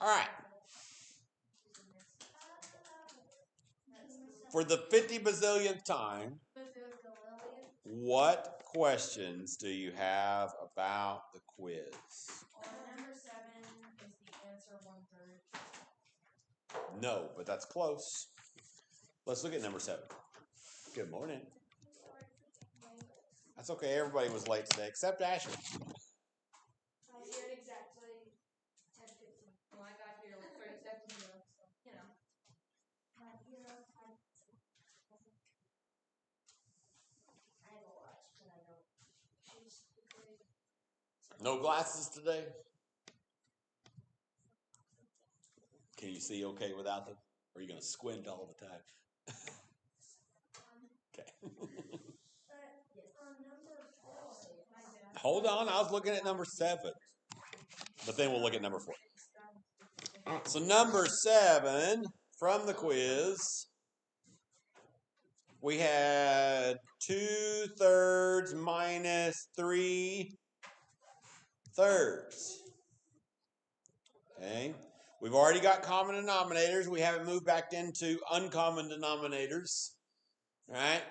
All right. For the 50 bazillionth time, what questions do you have about the quiz? Number 7 is the answer 1/3. No, but that's close. Let's look at number 7. Good morning. That's okay. Everybody was late today, except Ashley. I did exactly 10:15. Well, I got here like 30 seconds ago, so, you know. I have a watch, but I don't choose the grade. No glasses today? Can you see okay without them? Or are you going to squint all the time? Okay. Hold on. I was looking at number 7. But then we'll look at number 4. So number 7 from the quiz, we had 2/3 minus 3/3. Okay. We've already got common denominators. We haven't moved back into uncommon denominators. All right.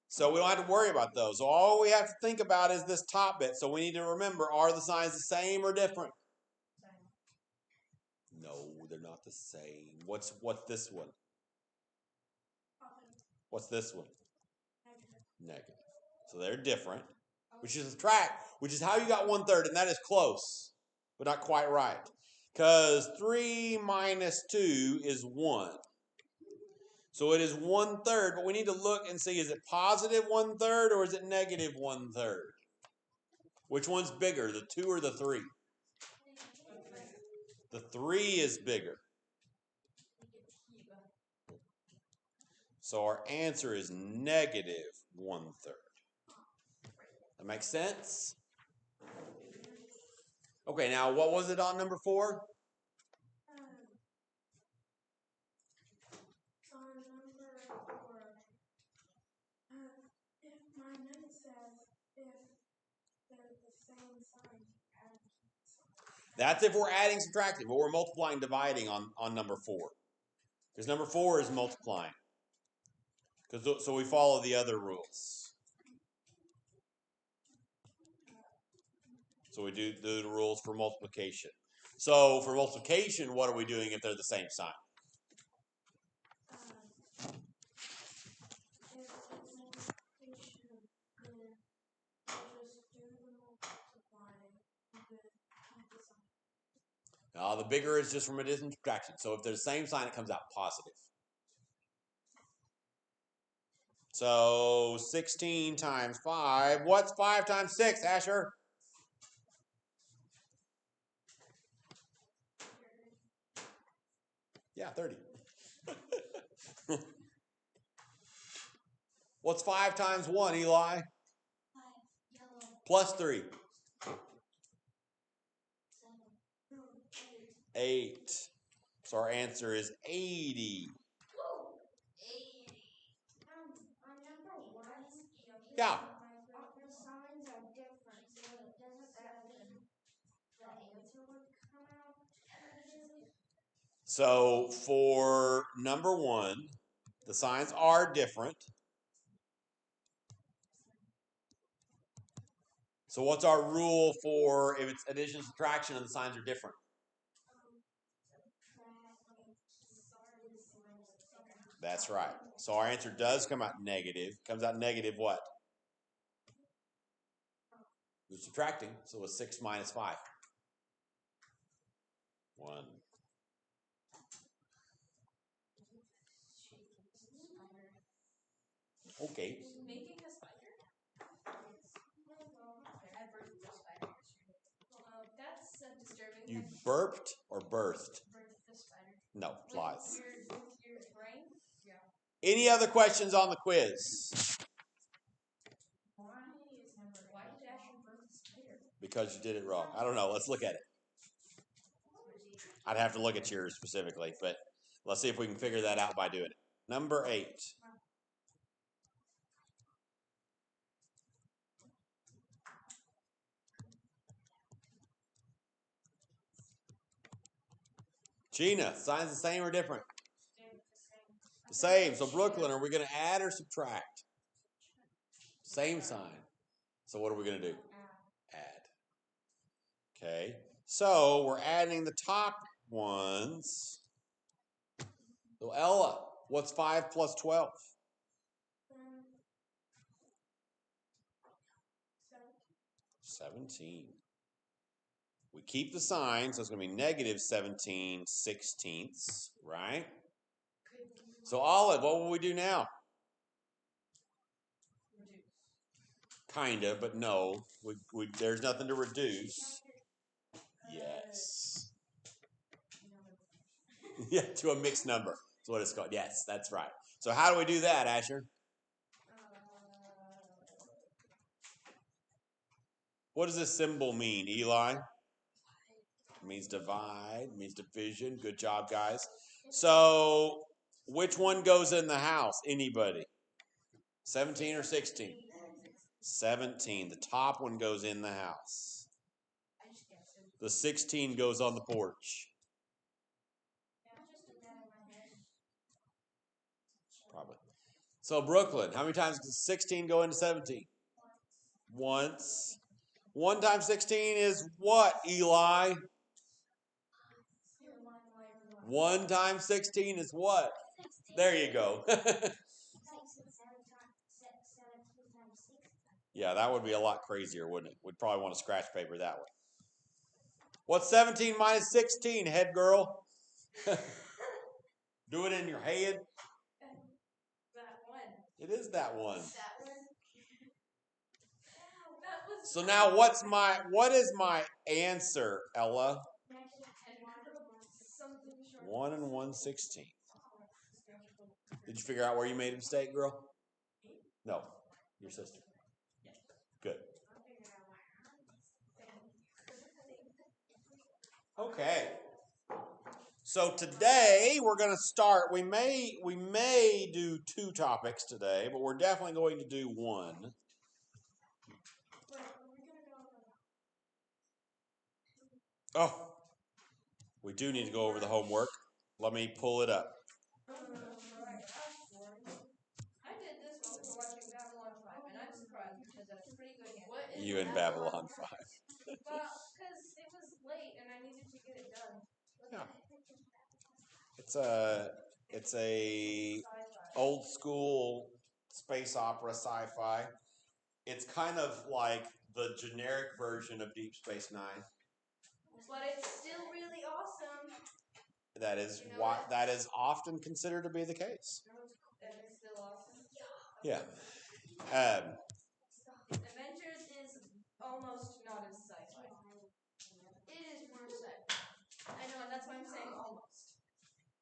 So we don't have to worry about those. So all we have to think about is this top bit. So we need to remember, are the signs the same or different? Same. No, they're not the same. What's this one? What's this one? Negative. So they're different, which is which is how you got 1/3, and that is close, but not quite right. Because 3 minus 2 is 1. So it is 1/3, but we need to look and see, is it positive 1/3 or is it negative 1/3? Which one's bigger, the 2 or the 3? The 3 is bigger. So our answer is negative 1/3. That makes sense? Okay, now what was it on number 4? On number 4, if my note says if they're the same sign, That's if we're adding, subtracting, but we're multiplying, dividing on number 4. Because number 4 is multiplying. So we follow the other rules. So we do the rules for multiplication. So for multiplication, what are we doing if they're the same sign? Now, the bigger is just from addition subtraction. So if they're the same sign, it comes out positive. So 16 times 5. What's 5 times 6, Asher? Yeah, 30. What's 5 times 1, Eli? 5. Plus 3. 8. So our answer is 80. Whoa, 80. On number 1, Yeah. the signs are different, so doesn't that mean the answer would come out? So for number 1, the signs are different. So what's our rule for if it's addition and subtraction and the signs are different? That's right. So our answer does come out negative. Comes out negative what? We're subtracting, so it's 6 minus 5. 1. Okay. Making a spider? I birthed a spider. That's disturbing. You burped or birthed? Birthed the spider. No, lies. With your brain? Yeah. Any other questions on the quiz? Why did Asher birth the spider? Because you did it wrong. I don't know. Let's look at it. I'd have to look at yours specifically, but let's see if we can figure that out by doing it. Number 8. Gina, signs the same or different? The same. So Brooklyn, are we going to add or subtract? Same sign. So what are we going to do? Add. Okay. So we're adding the top ones. So Ella, what's 5 plus 12? 17. We keep the sign, so it's going to be negative 17 sixteenths, right? So Olive, what will we do now? Kind of, but no. There's nothing to reduce. Yes. Yeah, to a mixed number. That's what it's called. Yes, that's right. So how do we do that, Asher? What does this symbol mean, Eli? It means divide, it means division. Good job, guys. So which one goes in the house? Anybody? 17 or 16? 17. The top one goes in the house. The 16 goes on the porch. Probably. So Brooklyn, how many times does 16 go into 17? Once. 1 times 16 is what, Eli? 1 times 16 is what? There you go. Yeah, that would be a lot crazier, wouldn't it? We'd probably want to scratch paper that way. What's 17 minus 16, head girl? Do it in your head. That one. It is that one. That one. So now what is my answer, Ella? 1 and 1/16. Did you figure out where you made a mistake, girl? No, your sister. Good. Okay. So today we're going to start. We may do 2 topics today, but we're definitely going to do 1. Oh, we do need to go over the homework. Let me pull it up. I did this while we were watching Babylon 5, and I'm surprised because that's a pretty good hand. You in Babylon 5. Well, because it was late and I needed to get it done. Yeah. It's a old school space opera sci-fi. It's kind of like the generic version of Deep Space Nine. But it's still really awesome. That is often considered to be the case. That is still awesome. Yeah. Avengers is almost not as sci-fi. It is more sci-fi. I know, and that's why I'm saying almost.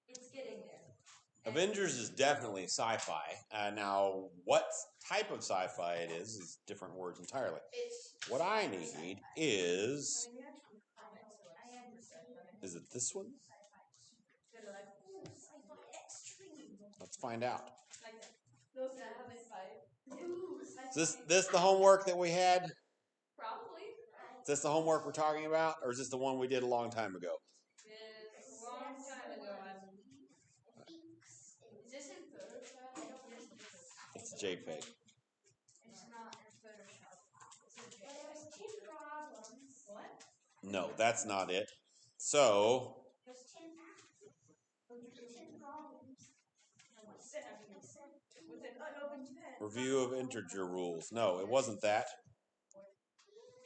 It's getting there. Avengers is definitely sci-fi. Now, what type of sci-fi it is different words entirely. What I need is it this one? Let's find out. Those that have it fight. Is this the homework that we had? Probably. Is this the homework we're talking about, or is this the one we did a long time ago? It's a long time ago, I believe. Is this in Photoshop? I don't use this. It's a JPEG. It's not in Photoshop. There's 2 problems. What? No, that's not it. So, There's 10 problems. With an unopened pen. review of integer rules. No, it wasn't that.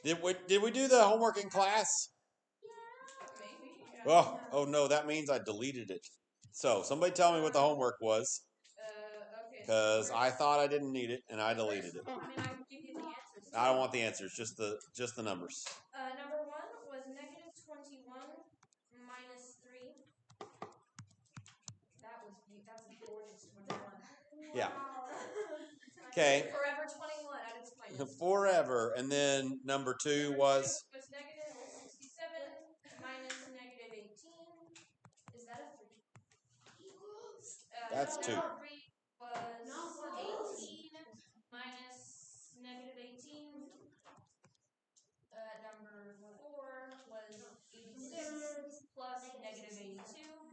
Did we do the homework in class? Maybe. Oh no, that means I deleted it. So, somebody tell me what the homework was. Okay. Because I thought I didn't need it, and I deleted it. I mean, I can give you the answers. I don't want the answers, just the numbers. Number 1 was negative 21 minus 3. That's a gorgeous 21. Yeah. Wow. Okay. Forever 21 at its finest. Forever. And then number 2 was? Was negative 67 minus negative 18. Is that a 3? That's 2. Number 3 was 18 minus negative 18. Number 4 was 86 plus negative 82.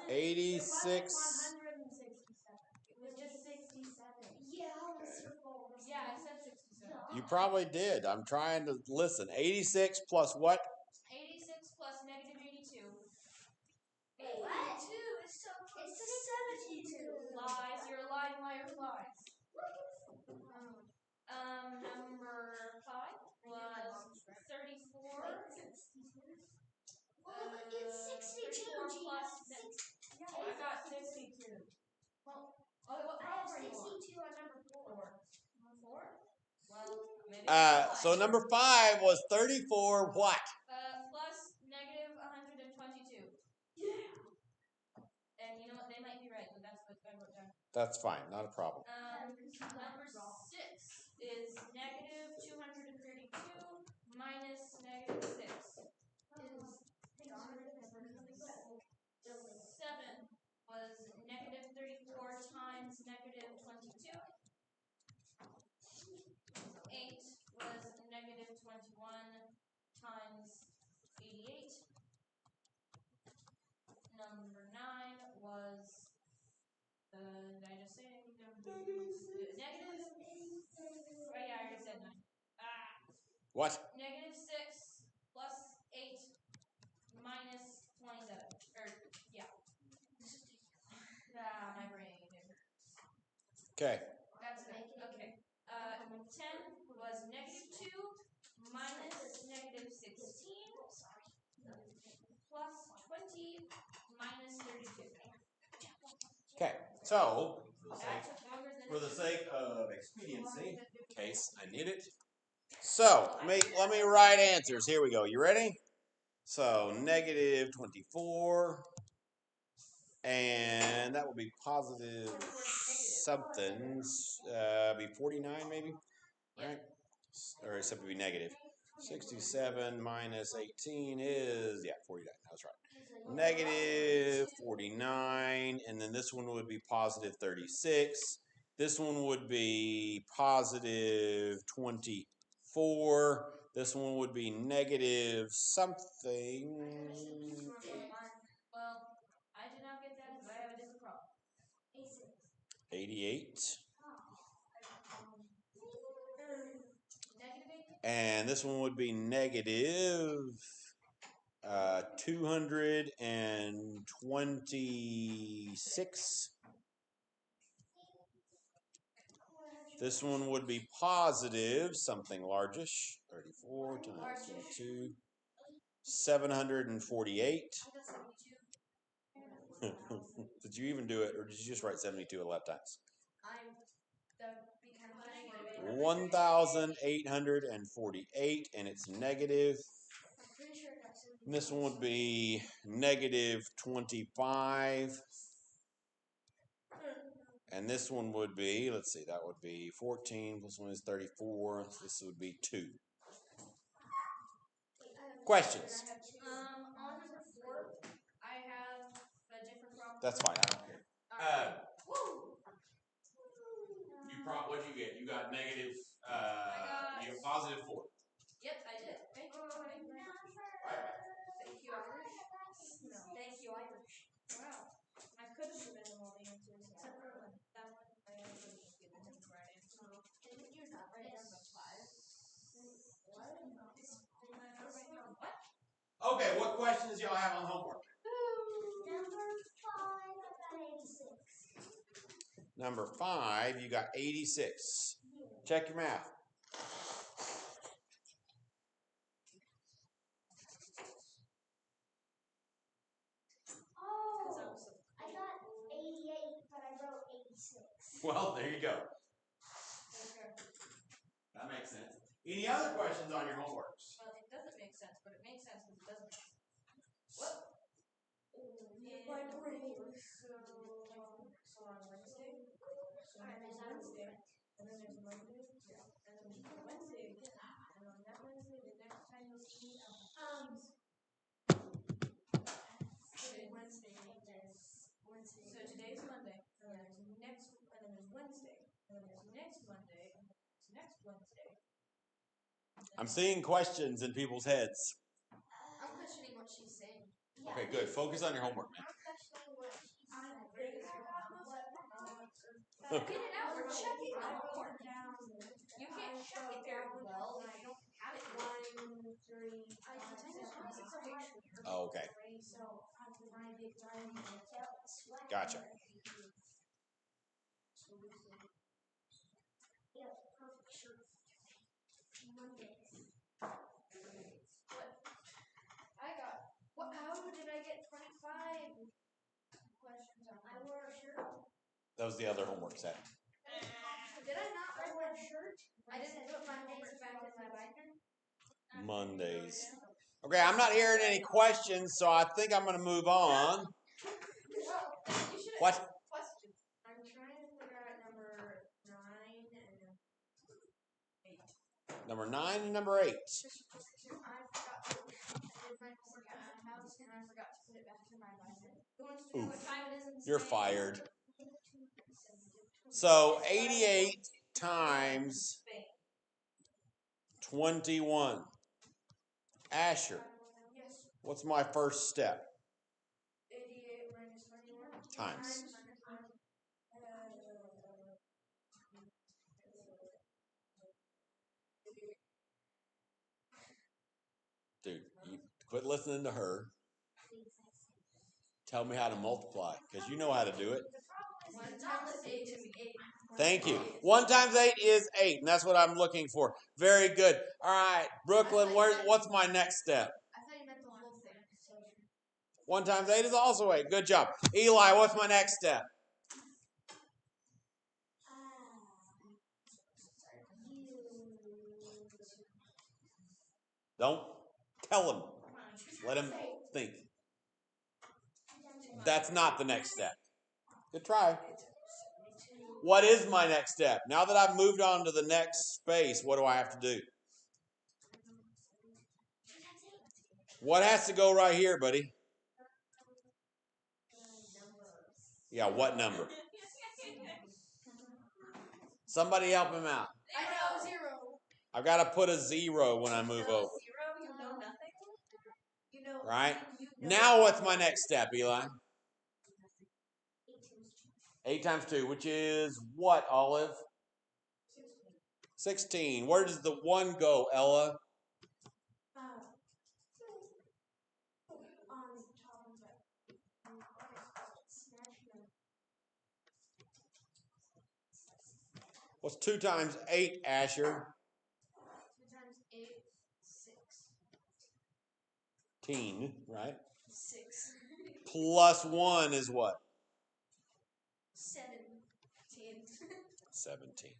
86. 167. It was just 67. Yeah, what's your fault? Yeah, I said 67. You probably did. I'm trying to listen. 86 plus what? 86 plus negative 82. 82 is so close. It's 72. Lies. You're a lying liar who lies. Number 5 was 34. Well, it's 62. 34 plus. I got 62. Well, what I have 62 on number 4. 4? Well, maybe. So number 5 was 34 what? Plus negative 122. Yeah. And you know what? They might be right, but that's what I wrote down. That's fine. Not a problem. Number 6 is negative 232 minus negative 6 is 7 was negative 34 times negative 22. 8 was negative 21 times 88. Number 9 was, did I just say negative? Oh yeah, I already said 9. What? Negative 6 plus 8 minus 27. Yeah. My brain. Okay. That's it. Okay. 10 was negative 2 minus negative 16 plus 20 minus 32. Okay. So, for the sake of expediency, in case I need it. So, let me write answers. Here we go. You ready? So, negative 24. And that will be positive something. Be 49 maybe? Right? Or except it would be negative. 67 minus 18 is, 49. That's right. Negative 49. And then this one would be positive 36. This one would be positive 24. This one would be negative something. Well, I did not get that because I have a different problem. 88. Negative 8? And this one would be negative 226. This one would be positive something largish. 34 times 22. 748. Did you even do it, or did you just write 72 a lot of times? 1,848, and it's negative. And this one would be negative 25. And this one would be, let's see, that would be 14. This one is 34. So this would be 2. Questions? On number 4, I have a different problem. That's fine. I don't care. What'd you get? You got negative. You got positive 4. Yep, I did. Thank you. Thank you, Irish. No. Thank you, Irish. Wow. I could have given them all the answers, except for that one. I could have given him the right answer. Didn't you not write down the 5? What? Okay, what questions y'all have on homework? Number 5, I got 86. Number 5, you got 86. Check your math. Oh, I got 88, but I wrote 86. Well, there you go. Okay. That makes sense. Any other questions on your homeworks? Well, it doesn't make sense, but it makes sense because it doesn't make sense. What? My brain. So on Wednesday, and there's Wednesday, and then there's Monday, and then there's Wednesday again, and on that Wednesday, the next time you'll see me, Wednesday. So today's Monday, and then there's Wednesday, and then there's next Monday, and then there's next Wednesday. I'm seeing questions in people's heads. I'm questioning what she's saying. Okay, good. Focus on your homework, man. Get it out. We're checking the homework. You can't check it very well if you don't have it. 1, 3, 5, 6. Oh, okay. Gotcha. I got. What? How did I get 25 questions on? I wore a shirt. That was the other homework set. Did I not wear a shirt? I didn't put my homework back in my binder. Mondays. Okay, I'm not hearing any questions, so I think I'm going to move on. What? Questions. I'm trying to figure out number 9 and 8. Number 9 and number 8. I forgot to did my homework at my house, and I forgot to put it back in my binder. Who wants to know what time it is in You're Spain? fired. So 88 times 21. Asher, Yes. what's my first step? 88 minus 21. Times. Dude, you quit listening to her. Tell me how to multiply, because you know how to do it. 1 times 8 is 8. Thank you. 1 times 8 is 8, and that's what I'm looking for. Very good. All right, Brooklyn, what's my next step? I thought you meant the whole thing. 1 times 8 is also 8. Good job. Eli, what's my next step? Don't tell him. Let him think. That's not the next step. Good try. What is my next step? Now that I've moved on to the next space, what do I have to do? What has to go right here, buddy? Yeah, what number? Somebody help him out. I know 0. I've got to put a 0 when I move over. 0, you know nothing. You know. Right? Now what's my next step, Eli? 8 times 2, which is what, Olive? 16. Where does the 1 go, Ella? What's 2 times 8, Asher? 2 times 8, 6. 16, right? 6. Plus 1 is what? 17. 17.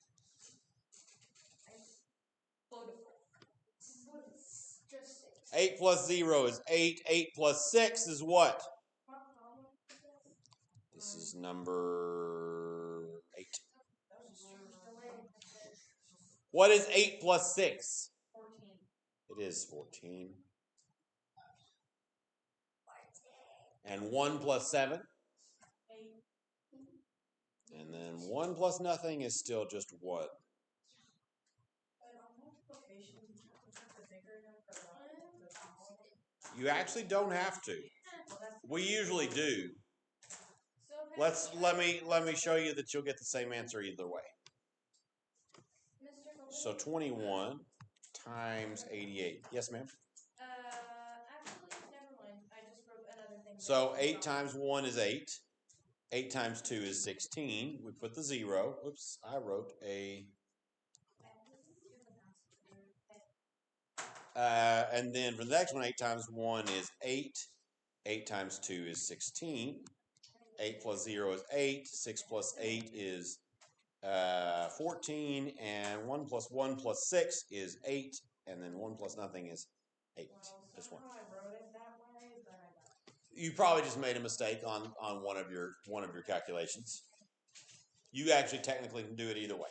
Just 6. 8 plus 0 is 8. 8 plus 6 is what? This is number 8. What is 8 plus 6? 14. It is 14. And 1 plus 7? 8. And then 1 plus nothing is still just what? You actually don't have to. We usually do. Let me show you that you'll get the same answer either way. So 21 times 88. Yes, ma'am? Actually, never mind. I just wrote another thing. So 8 times 1 is 8. 8 times 2 is 16. We put the 0. Oops, I wrote a... and then for the next one, 8 times 1 is 8. 8 times 2 is 16. 8 plus 0 is 8. 6 plus 8 is 14. And 1 plus 1 plus 6 is 8. And then 1 plus nothing is 8. This one. You probably just made a mistake on one of your calculations. You actually technically can do it either way.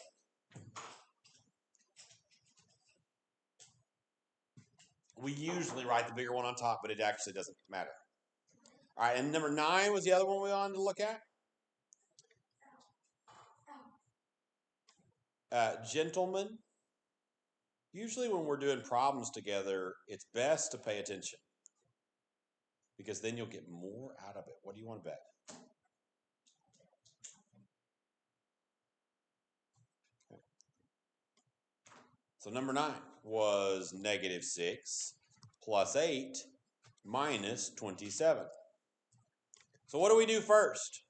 We usually write the bigger one on top, but it actually doesn't matter. All right, and number 9 was the other one we wanted to look at. Gentlemen, usually when we're doing problems together, it's best to pay attention. because then you'll get more out of it. What do you want to bet? Okay. So number 9 was -6 plus 8 minus 27. So what do we do first?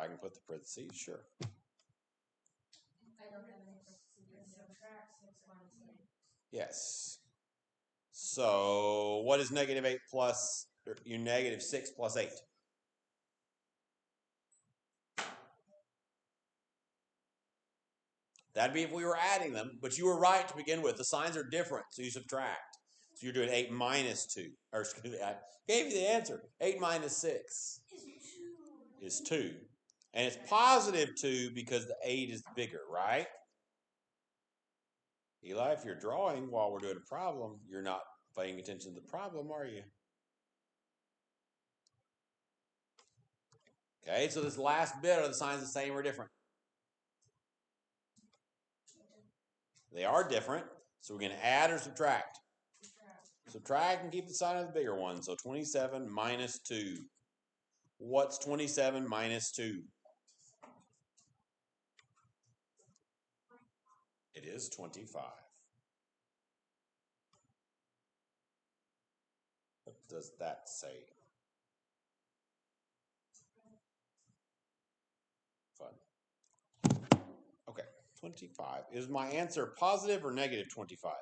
I can put the parentheses, sure. I don't have any parentheses. Subtract 6 minus 8. Yes. So what is -8 plus, or -6 plus 8? That'd be if we were adding them, but you were right to begin with. The signs are different, so you subtract. So you're doing 8 minus 2. Or excuse me, I gave you the answer. 8 minus 6 is 2. And it's positive 2 because the 8 is bigger, right? Eli, if you're drawing while we're doing a problem, you're not paying attention to the problem, are you? Okay, so this last bit, are the signs the same or different? They are different, so we're going to add or subtract. Subtract and keep the sign of the bigger one. So 27 minus 2. What's 27 minus 2? It is 25. What does that say? Fun. Okay, 25. Is my answer positive or negative 25?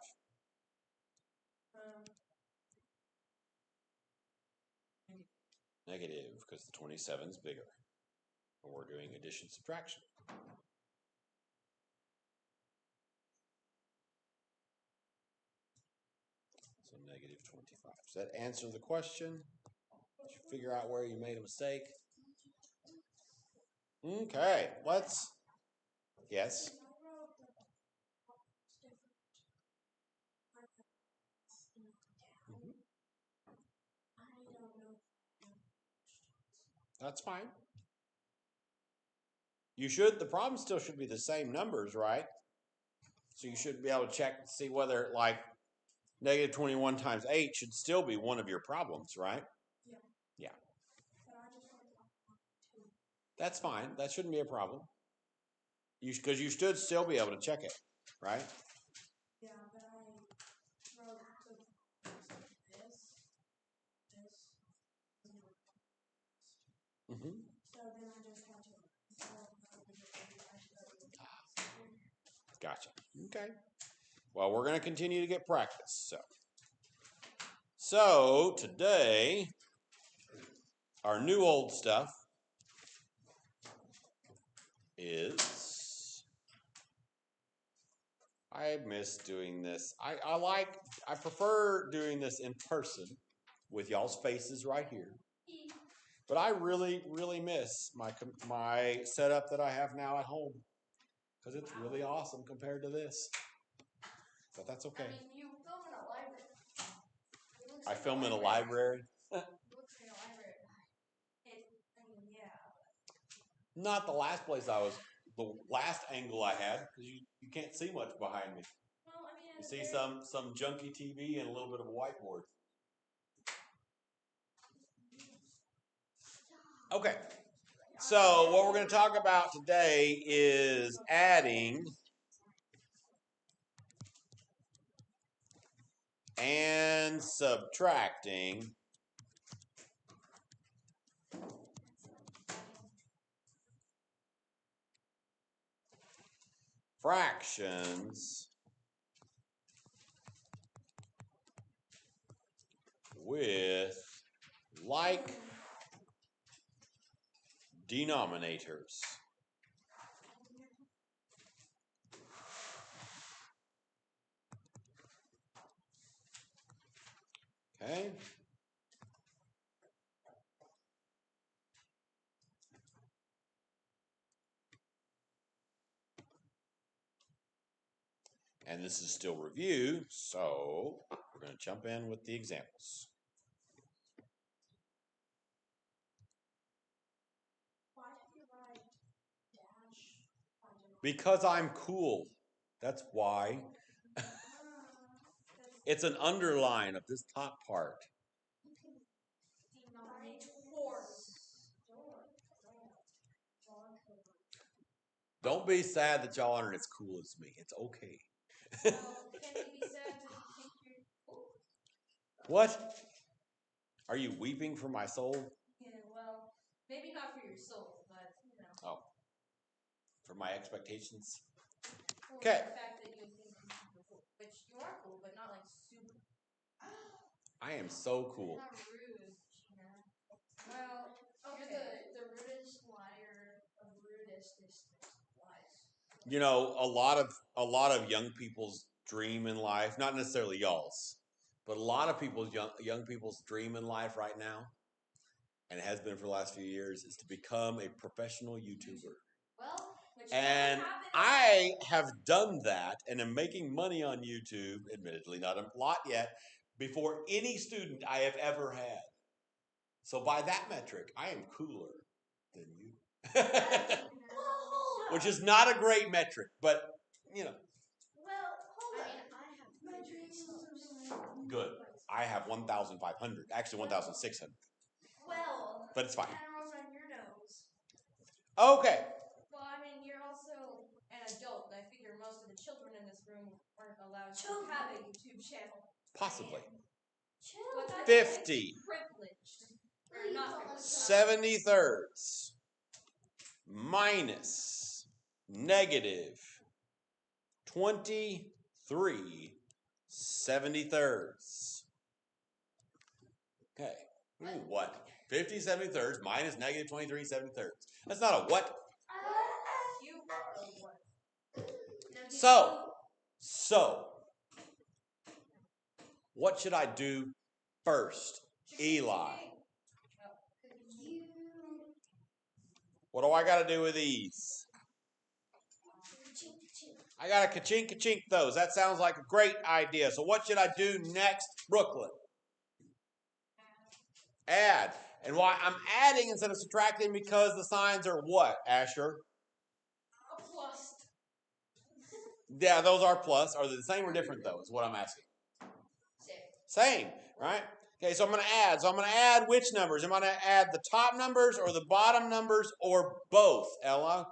Negative, because the 27 is bigger. And we're doing addition subtraction. So negative 25. Does that answer the question? Did you figure out where you made a mistake? Okay, let's. Yes. That's fine. You should, the problem still should be the same numbers, right? So you should be able to check to see whether, like, negative 21 times 8 should still be one of your problems, right? Yeah. Yeah. That's fine. That shouldn't be a problem. Because you should still be able to check it, right? Yeah, but I wrote this. Mm-hmm. So then I just had to. Gotcha. Okay. Well, we're going to continue to get practice. So today, our new old stuff is. I miss doing this. I prefer doing this in person with y'all's faces right here. But I really, really miss my setup that I have now at home because it's really awesome compared to this. But that's okay. I mean, you film in a library. I film in a library. It looks like a library. Yeah. Not the last place I was. The last angle I had because you can't see much behind me. Well, I mean, you see some junky TV and a little bit of a whiteboard. Okay. So what we're going to talk about today is adding and subtracting fractions with like denominators. Okay. And this is still review, so we're going to jump in with the examples. Why did you write dash? Because I'm cool. That's why. It's an underline of this top part. Don't be sad that y'all aren't as cool as me. It's okay. Well, can you be sad because you think you're cool? What? Are you weeping for my soul? Yeah, well, maybe not for your soul, but, you know. Oh. For my expectations? For Okay. the fact that you think you're super cool. Which you are cool, but not like super. I am so cool. Not rude, Gina. Well, okay. You're the rudest liar of rudest lies. You know, a lot of young people's dream in life, not necessarily y'all's, but a lot of people's young people's dream in life right now, and it has been for the last few years, is to become a professional YouTuber. Well, and I have done that and am making money on YouTube, admittedly not a lot yet, before any student I have ever had. So by that metric, I am cooler than you. Which is not a great metric, but, you know. Well, hold on. I have metrics. Good. I have 1,500. Actually, 1,600. Well, but it's fine. Arrows on your nose. Okay. Well, I mean, you're also an adult. I figure most of the children in this room aren't allowed to have a YouTube channel. Possibly. 50. 50. Privileged. Or not privileged. 70 thirds minus negative 23 70 thirds. Okay. What? 50 70 thirds minus negative 23 70 thirds. That's not a what? You are a what? So, what should I do first? Eli. What do I got to do with these? I got to ka-chink those. That sounds like a great idea. So what should I do next, Brooklyn? Add. And why I'm adding instead of subtracting because the signs are what, Asher? Plus. Yeah, those are plus. Are they the same or different, though, is what I'm asking. Same, right? Okay, so I'm going to add. So I'm going to add which numbers? Am I going to add the top numbers or the bottom numbers or both, Ella?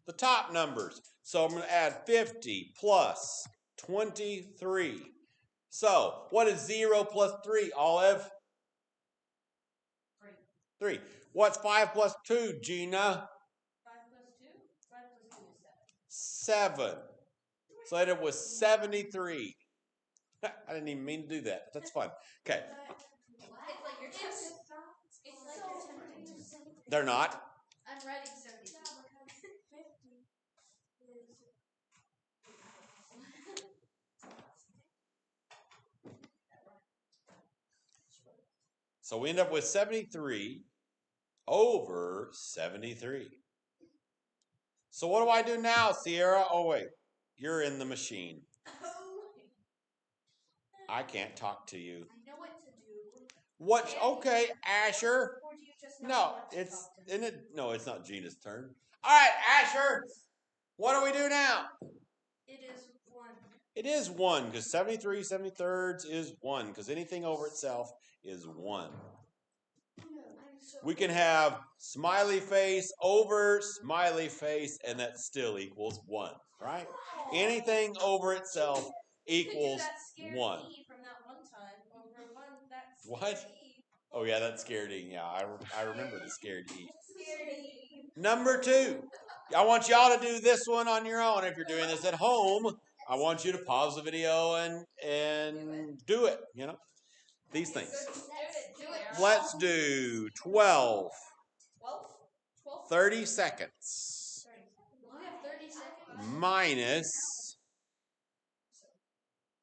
The top numbers. So I'm going to add 50 plus 23. So what is 0 plus 3, Olive? 3. What's 5 plus 2, Gina? 5 plus 2? 5 plus 2 is 7. 7. So it was 73. I didn't even mean to do that. But that's fun. Okay. It's like you're tempted. It's like you're tempted. They're not. I'm writing 70. So we end up with 73 over 73. So what do I do now, Sierra? Oh, wait. You're in the machine. I can't talk to you. I know what to do. What's okay, Asher? Or do you just No, it's not Gina's turn. All right, Asher. What do we do now? It is 1. It is 1 because 73 70 is 1 because anything over itself is 1. We can have smiley face over smiley face, and that still equals 1, right? Anything over itself equals 1. From that one time over 1, that's What? Oh, yeah, that's scared E. Yeah, I remember the scared E. Scared E. Number 2. I want y'all to do this one on your own. If you're doing this at home, I want you to pause the video and do it, you know, these things. Let's do 12. 30 seconds. We have 30 seconds. Minus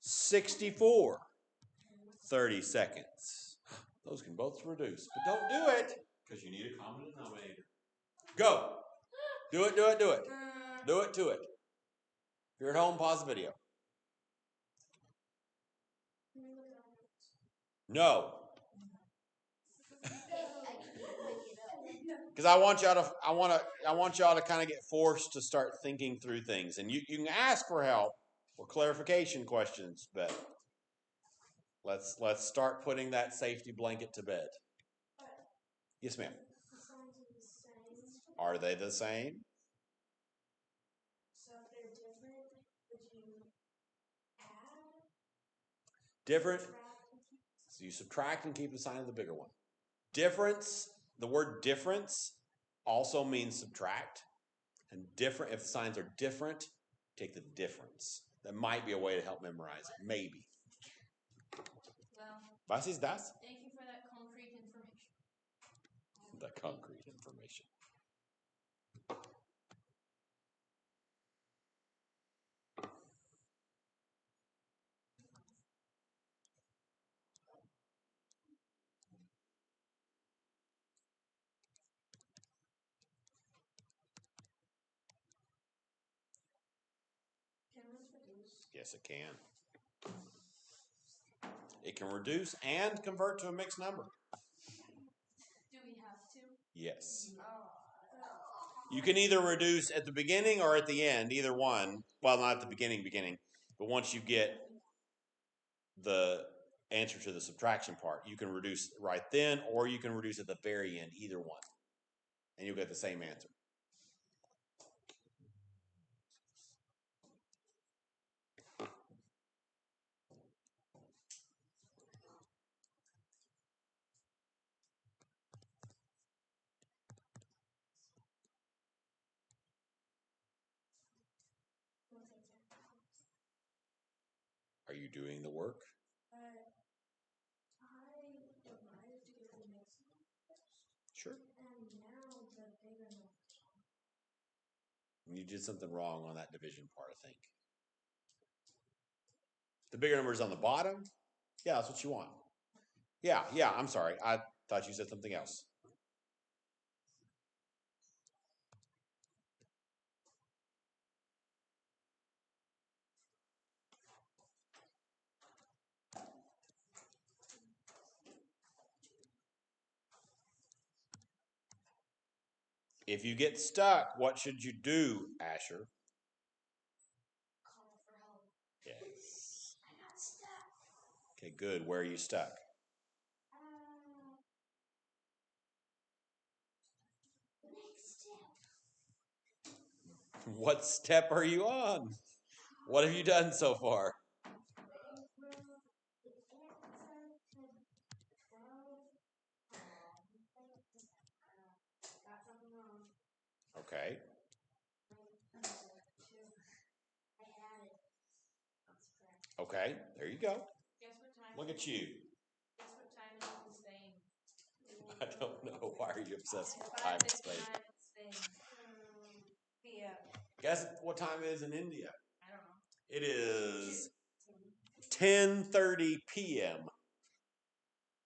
64. 30 seconds. Those can both reduce, but don't do it because you need a common denominator. Go. Do it. Do it to it. If you're at home, pause the video. No. Because I want y'all to kind of get forced to start thinking through things, and you can ask for help or clarification questions, but let's start putting that safety blanket to bed. Yes, ma'am. The signs are the same. Are they the same? So if they're different, would you add? Different. Subtract? So you subtract and keep the sign of the bigger one. Difference. The word difference also means subtract. And different. If the signs are different, take the difference. That might be a way to help memorize it. Maybe. Well, Was ist das? thank you for that concrete information. The concrete information. Can this reduce? Yes, it can. It can reduce and convert to a mixed number. Do we have to? Yes. Oh. You can either reduce at the beginning or at the end, either one. Well, not at the beginning, but once you get the answer to the subtraction part, you can reduce right then, or you can reduce at the very end, either one. And you'll get the same answer. Are you doing the work? I divided to get the mixed numbers. Sure. And now the bigger number. You did something wrong on that division part, I think. The bigger number is on the bottom? Yeah, that's what you want. Yeah, I'm sorry. I thought you said something else. If you get stuck, what should you do, Asher? Call for help. Yes. I got stuck. Okay, good. Where are you stuck? The next step. What step are you on? What have you done so far? Got something wrong. Okay. I added. That's correct. Okay, there you go. Guess what time? Look at you. Guess what time it is in Spain? I don't know. Why are you obsessed with time in Spain? 5:59 in Spain. PM. Guess what time it is in India? I don't know. It is 10:30 p.m.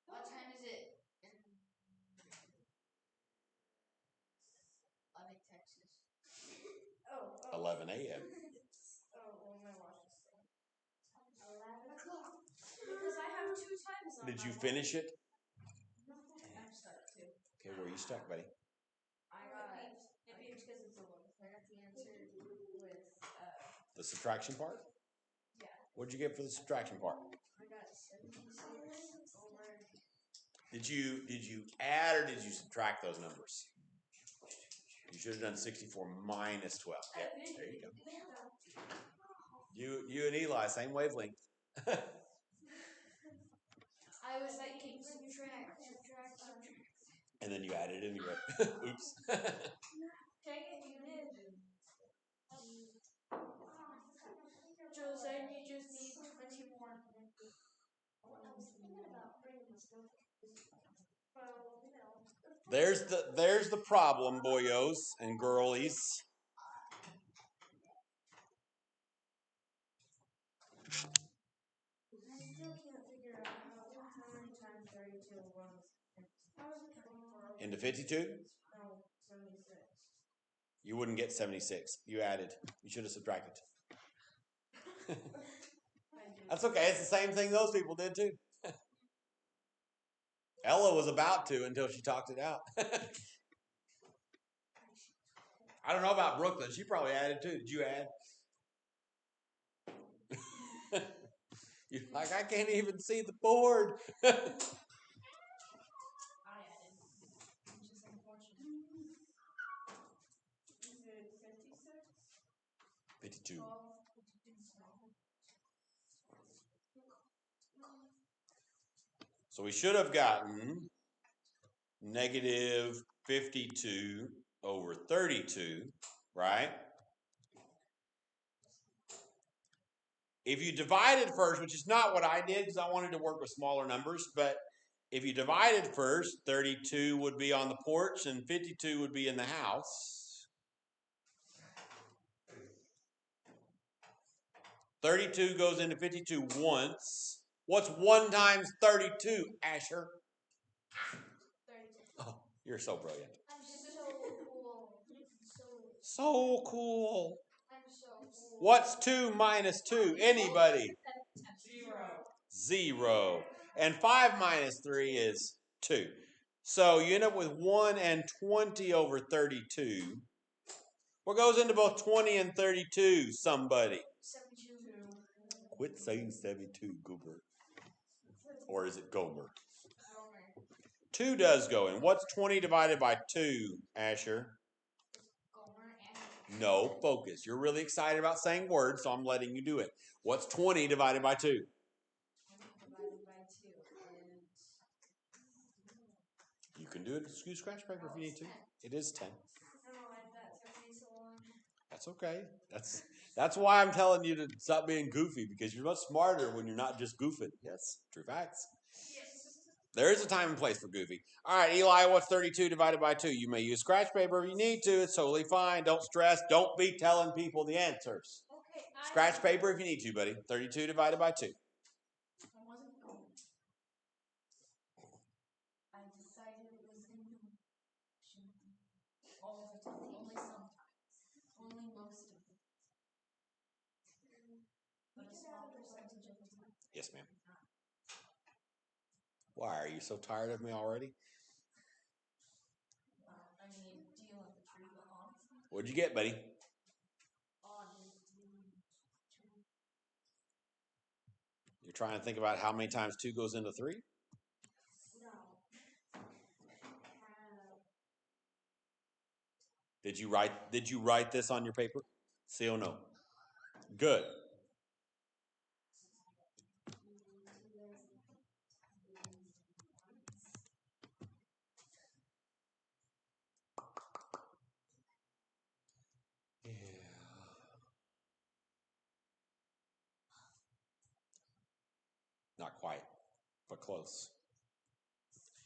What time is it in Lubbock, Texas? 11 a.m. Oh, my watch is saying 11 o'clock. Because I have 2 times on Did my you watch. finish it? I'm stuck too. Okay, where are you stuck, buddy? I got maybe it's because it's a little. I got the answer with The subtraction part? Yeah. What'd you get for the subtraction part? I got 76 over. Did you add or did you subtract those numbers? You should have done 64 minus 12. Yeah, there you go. You and Eli, same wavelength. I was thinking subtract. And then you added anyway. Oops. Dang it, you did. Jose, you just need 20 more. I was thinking about bringing this stuff. Well, There's the problem, boyos and girlies. I still can't figure out how many times 32 was. How is it 24? Into 52? No, 76. You wouldn't get 76. You added. You should have subtracted. That's okay. It's the same thing those people did too. Ella was about to until she talked it out. I don't know about Brooklyn. She probably added too. Did you add? You're like, I can't even see the board. I added, which is unfortunate. Is it 56? 52. 12, 52. So we should have gotten negative 52 over 32, right? If you divided first, which is not what I did because I wanted to work with smaller numbers, but if you divided first, 32 would be on the porch and 52 would be in the house. 32 goes into 52 once. What's 1 times 32, Asher? 32. Oh, you're so brilliant. I'm so cool. So cool. I'm so cool. What's 2 minus 2? Anybody? 0. 0. And 5 minus 3 is 2. So you end up with 1 and 20 over 32. What goes into both 20 and 32, somebody? 72. Quit saying 72, Goober. Or is it Gomer? 2 does go in. What's 20 divided by 2, Asher? Gomer and No, focus. You're really excited about saying words, so I'm letting you do it. What's 20 divided by 2? 20 divided by 2 is... You can do it. Use scratch paper if you need to. It is 10. I don't know why that took me so long. That's okay. That's why I'm telling you to stop being goofy, because you're much smarter when you're not just goofing. Yes, true facts. Yes. There is a time and place for goofy. All right, Eli, what's 32 divided by 2? You may use scratch paper if you need to. It's totally fine. Don't stress. Don't be telling people the answers. Okay. Scratch paper if you need to, buddy. 32 divided by 2. I wasn't going. I decided it was going to be all the time. Only sometimes. Only most of the time. But a small percentage of the time. Yes, ma'am. Why, are you so tired of me already? I mean, do you want the tree on? What'd you get, buddy? On. You're trying to think about how many times 2 goes into 3? No. Did you write this on your paper? See or no? Good. Yeah. Not quite, but close.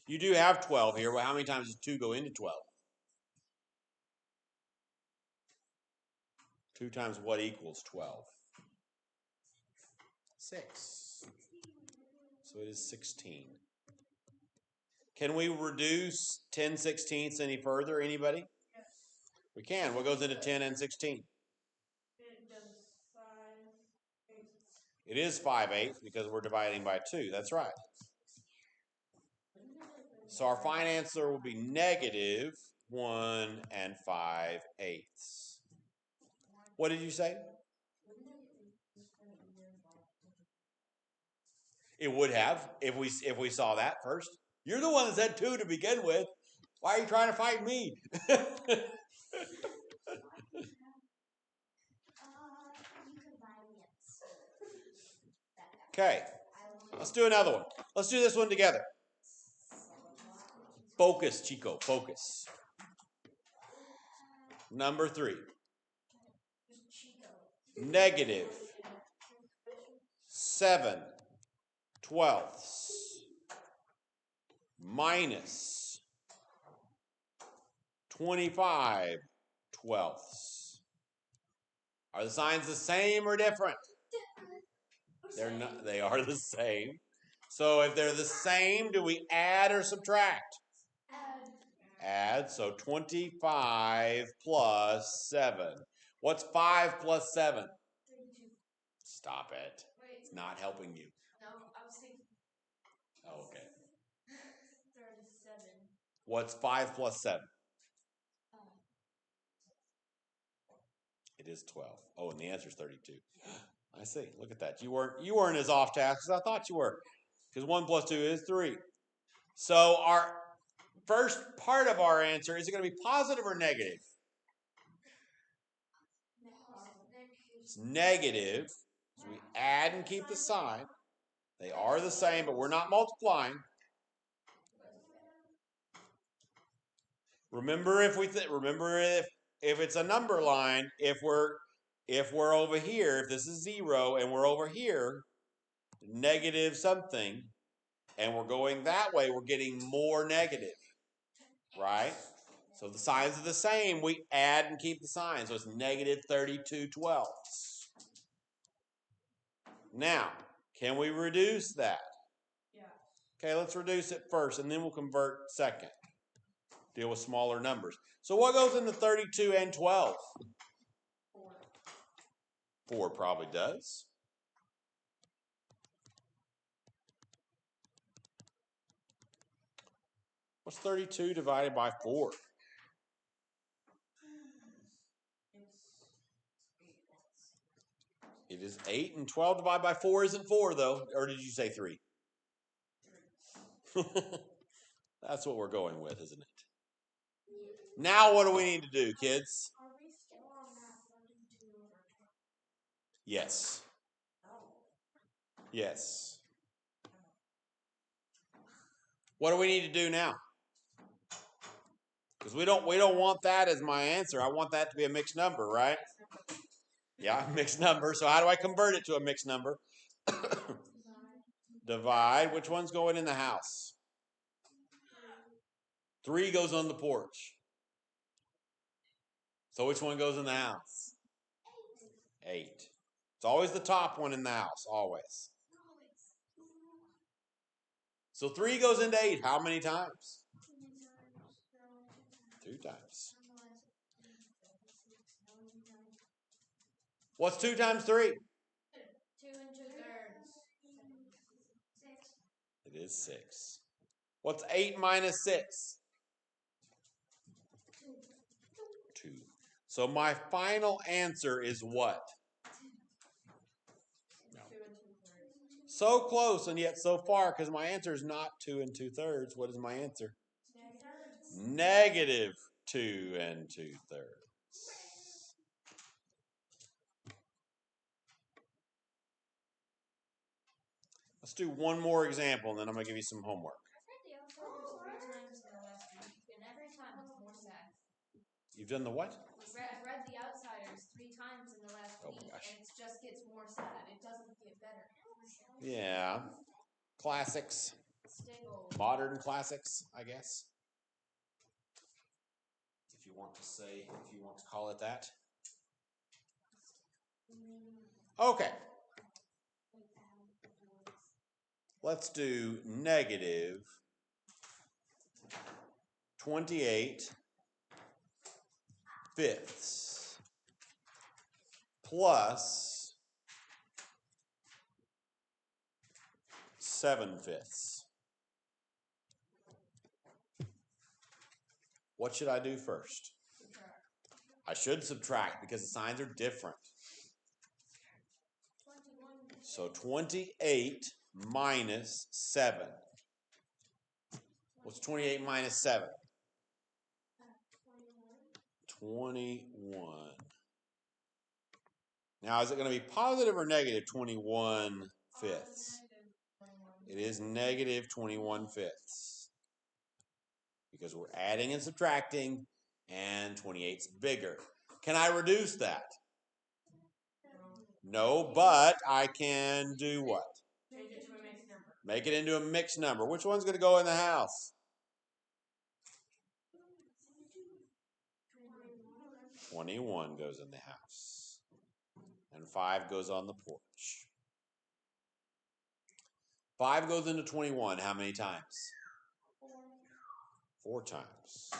You do have 12 here. Well, how many times does 2 go into 12? 2 times what equals 12? 6. So it is 16. Can we reduce 10/16 any further? Anybody? Yes. We can. What goes into 10 and 16? It does 5/8. It is 5/8 because we're dividing by 2. That's right. So our final answer will be negative 1 and 5/8. What did you say? It would have if we saw that first. You're the one that said 2 to begin with. Why are you trying to fight me? Okay, let's do another one. Let's do this one together. Focus, Chico, focus. Number 3. Negative 7/12 minus 25/12. Are the signs the same or different? They're not. They are the same. So if they're the same, do we add or subtract? Add. So 25 plus 7. What's 5 plus 7? 32. Stop it. Wait. It's not helping you. No, I was thinking. Oh, okay. 37. What's 5 plus 7? It is 12. Oh, and the answer is 32. I see. Look at that. You weren't as off task as I thought you were. Because 1 plus 2 is 3. So our first part of our answer, is it going to be positive or negative? It's negative. So we add and keep the sign. They are the same, but we're not multiplying. Remember if it's a number line, if we're over here, if this is 0 and we're over here, negative something, and we're going that way, we're getting more negative, right? So the signs are the same. We add and keep the sign. So it's negative 32 twelfths. Now, can we reduce that? Yeah. Okay, let's reduce it first, and then we'll convert second. Deal with smaller numbers. So what goes into 32 and 12? 4. 4 probably does. What's 32 divided by 4? It is 8, and 12 divided by 4 isn't 4, though. Or did you say 3? 3. That's what we're going with, isn't it? Now what do we need to do, kids? Are we still on that 32 over 12? Yes. Yes. What do we need to do now? Because we don't want that as my answer. I want that to be a mixed number, right? Yeah, mixed number. So how do I convert it to a mixed number? Divide. Which one's going in the house? 3 goes on the porch. So which one goes in the house? 8. It's always the top one in the house, always. So 3 goes into 8. How many times? 2 times. What's 2 times 3? 2 and 2 thirds. 6. It is 6. What's 8 minus 6? 2. So my final answer is what? No. 2 and 2 thirds. So close and yet so far, because my answer is not 2 and 2 thirds. What is my answer? Negative 2 and 2 thirds. Let's do one more example, and then I'm going to give you some homework. I've read the outsiders 3 times in the last week, and every time it's more sad. You've done the what? I've read the outsiders 3 times in the last week, my gosh. and it just gets more sad. It doesn't get better. Yeah. Classics. Stay gold. Modern classics, I guess. If you want to call it that. Okay. Let's do negative 28 fifths plus 7 fifths. What should I do first? Subtract. I should subtract because the signs are different. 21. So 28 minus 7. What's 28 minus 7? 21. Now, is it going to be positive or negative 21 fifths? It is negative 21 fifths. Because we're adding and subtracting, and 28's bigger. Can I reduce that? No, but I can do what? Change it to a mixed number. Make it into a mixed number. Which one's going to go in the house? 21 goes in the house. And 5 goes on the porch. 5 goes into 21. How many times? 4 times.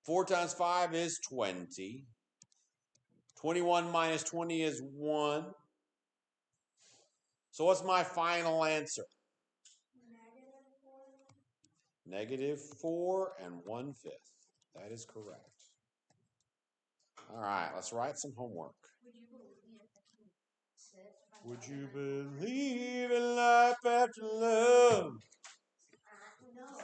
4 times 5 is 20. 21 minus 20 is 1. So what's my final answer? Negative 4 and 1/5. That is correct. All right, let's write some homework. Would you believe in life after love? No. You know,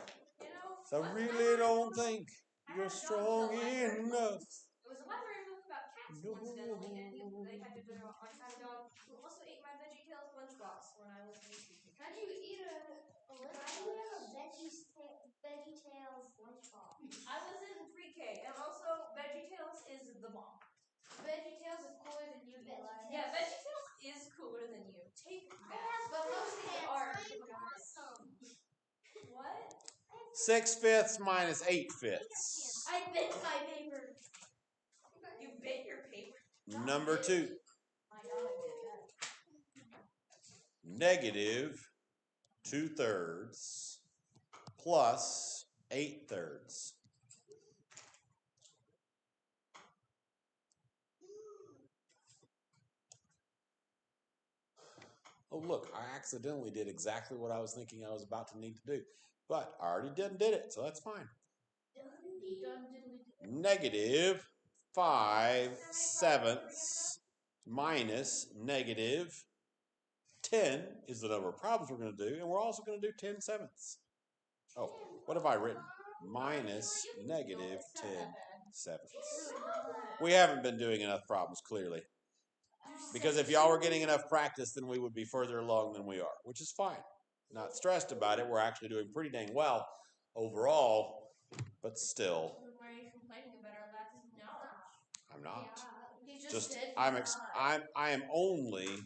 So I really don't think you're strong enough. it was a library book about cats, coincidentally, and they had to do it on a dog who also ate my VeggieTales lunchbox when I was in school. How do you eat a lunchbox? How do you have a VeggieTales lunchbox? I was in pre-K, and also VeggieTales is the bomb. VeggieTales is cooler than you, Yeah, VeggieTales is cooler than you. Take that. But most things are awesome. What? 6/5 minus 8/5. I bit my paper. You bit your paper? Number 2. My God, I did that. Negative 2/3 plus 8/3. Oh, look, I accidentally did exactly what I was thinking I was about to need to do. But I already did it, so that's fine. Negative 5/7 minus negative 10 is the number of problems we're going to do, and we're also going to do 10/7. Oh, what have I written? Minus negative 10/7. We haven't been doing enough problems, clearly. Because if y'all were getting enough practice, then we would be further along than we are, which is fine. Not stressed about it. We're actually doing pretty dang well overall, but still. Why are you complaining about our lack of knowledge? I'm not. He just said I am only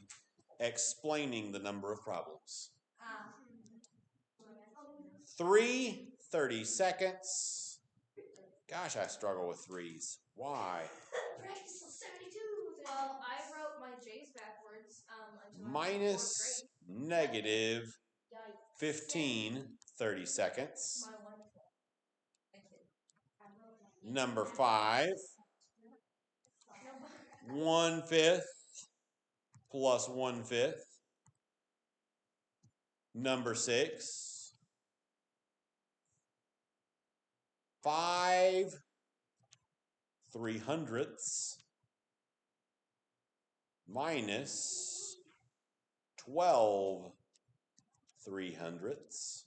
explaining the number of problems. 3/32. Gosh, I struggle with threes. Why? Practice till 72. Well, I wrote my J's backwards until Minus negative 15/32. My wonderful. Number 5. 1/5 plus 1/5. Number 6. 5/300 minus 12/300.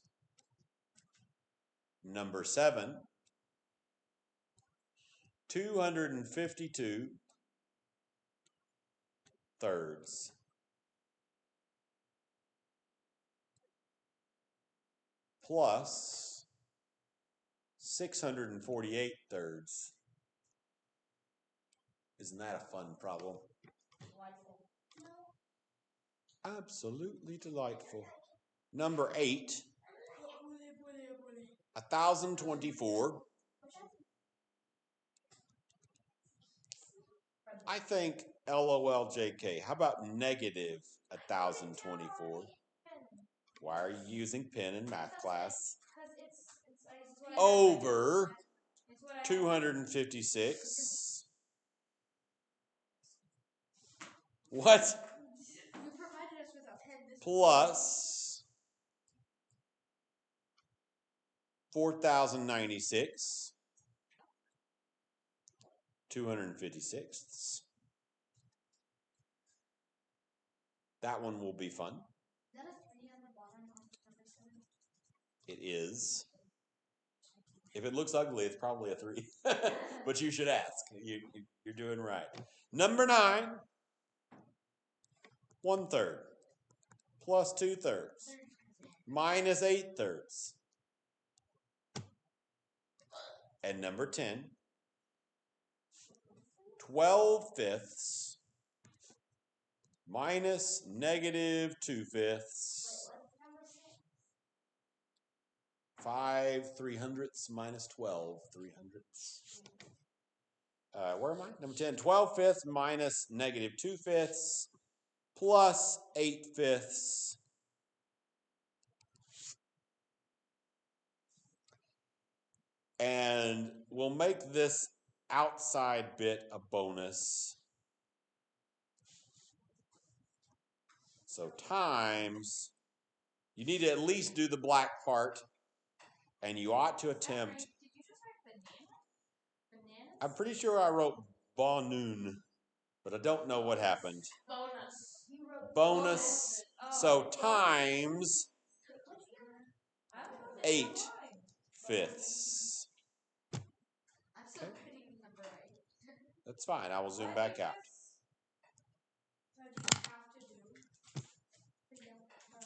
Number 7. 252 thirds. Plus 648 thirds. Isn't that a fun problem? Delightful. Absolutely delightful. Number 8. 1,024. I think LOLJK. How about negative 1,024? Why are you using pen in math class? Over 256. What? You provided us with a pen. Plus 4,096. 256. That one will be fun. Is that a 3 on the bottom of number 7? It is. If it looks ugly, it's probably a 3. But you should ask. You're doing right. Number 9. 1/3 plus 2/3 minus 8/3. And number 10. 12/5 minus negative 2/5. 5/300 minus 12/300. Where am I? Number 10. 12/5 minus negative 2/5 plus 8/5. And we'll make this outside bit a bonus. So times, you need to at least do the black part, and you ought to attempt. Did you just write banana? Bananas? I'm pretty sure I wrote Bonun. But I don't know what happened. Bonus. Bonus. So times I don't know. 8/5. I'm still getting the number right. That's fine. I will zoom back out. So do you have to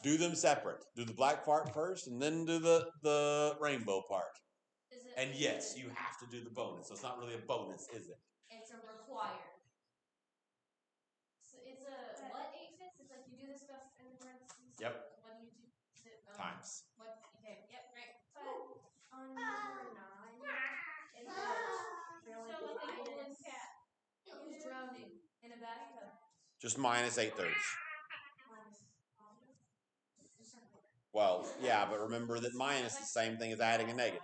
do? Do them separate. Do the black part first, and then do the rainbow part. Is it? And yes, you have to do the bonus. So it's not really a bonus, is it? It's a required. So it's a what 8/5? It's like you do this stuff in the parentheses. Yep. What do you do? Is it, Times. What? Okay. Yep. Right. But on number 9, is it really So with the golden minus? cat who's drowning in a bathtub. Just minus 8/3. Minus positive? Well, yeah, but remember that minus is the same thing as adding a negative.